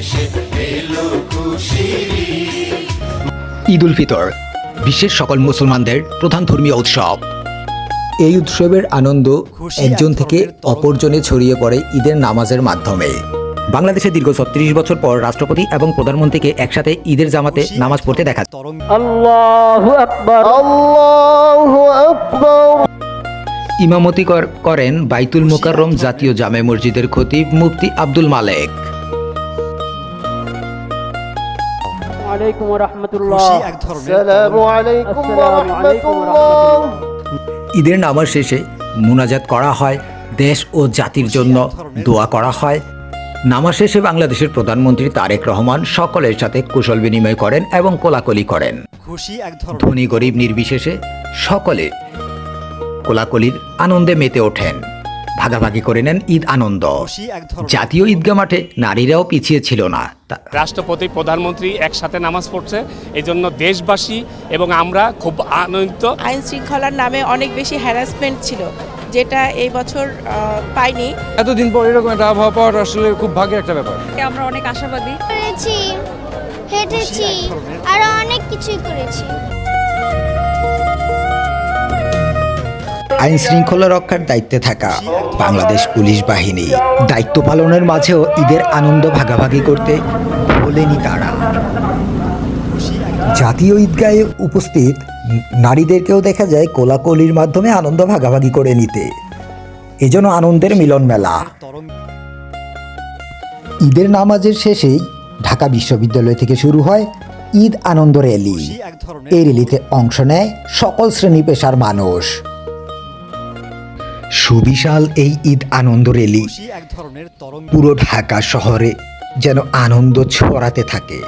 দেশে এলো খুশির ঈদ উল ফিতর বিশ্বের সকল মুসলমানদের প্রধান ধর্মীয় উৎসব। এই উৎসবের আনন্দ একজন থেকে অপরজনে ছড়িয়ে পড়ে ঈদের নামাজের মাধ্যমে। বাংলাদেশে দীর্ঘ ৩৬ বছর পর রাষ্ট্রপতি এবং প্রধানমন্ত্রীকে একসাথে ঈদের জামাতে নামাজ পড়তে দেখা যায়। আল্লাহু আকবার, আল্লাহু আকবার। ইমামতি করেন বাইতুল মোকাররম জাতীয় জামে মসজিদের খতিব মুফতি আব্দুল মালেক। আলাইকুম ওয়া রাহমাতুল্লাহ। আসসালামু আলাইকুম ওয়া রাহমাতুল্লাহ। ঈদের নামাজ শেষে মুনাজাত করা হয়, দেশ ও জাতির জন্য দোয়া করা হয়। নামাজ শেষে বাংলাদেশের প্রধানমন্ত্রী তারেক রহমান সকলের সাথে কুশল বিনিময় করেন এবং কোলাকুলি করেন। ধনী গরিব নির্বিশেষে সকলে কোলাকুলির আনন্দে মেতে ওঠেন, ভাগাভাগি করে নেন ঈদ আনন্দ। জাতীয় ঈদগাহ মাঠে নারীরাও পিছিয়ে ছিল না। রাষ্ট্রপতি প্রধানমন্ত্রী একসাথে নামাজ পড়ছে, এই জন্য দেশবাসী এবং আমরা খুব আনন্দিত। আইন শৃঙ্খলার নামে অনেক বেশি হ্যারাসমেন্ট ছিল, যেটা এই বছর পাইনি। এতদিন পর এরকম একটা আবহাওয়া পাওয়াটা আসলে খুব ভাগ্যের একটা ব্যাপার। আমরা অনেক আশাবাদী। করেছি, হেঁটেছি, আর অনেক কিছুই করেছি। আইন শৃঙ্খলা রক্ষার দায়িত্বে থাকা বাংলাদেশ পুলিশ বাহিনী দায়িত্ব পালনের মাঝেও ঈদের আনন্দ ভাগাভাগি করতে ভোলেনি তারা। জাতীয় ঈদগাহে উপস্থিত নারীদেরকেও দেখা যায় কোলাকুলির মাধ্যমে আনন্দ ভাগাভাগি করে নিতে। এজন্য আনন্দের মিলন মেলা। ঈদের নামাজের শেষেই ঢাকা বিশ্ববিদ্যালয় থেকে শুরু হয় ঈদ আনন্দ র্যালি। এই র্যালিতে অংশ নেয় সকল শ্রেণী পেশার মানুষ। সুবিশাল এই ঈদ আনন্দ র্যালি পুরো ঢাকা শহরে যেন আনন্দ ছড়াতে থাকে,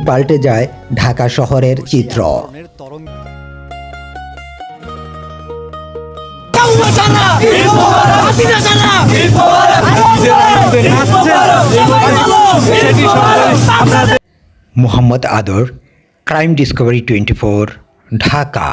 পাল্টে যায় ঢাকা শহরের চিত্র। মোহাম্মদ আদর, ক্রাইম ডিসকভারি 24, ঢাকা।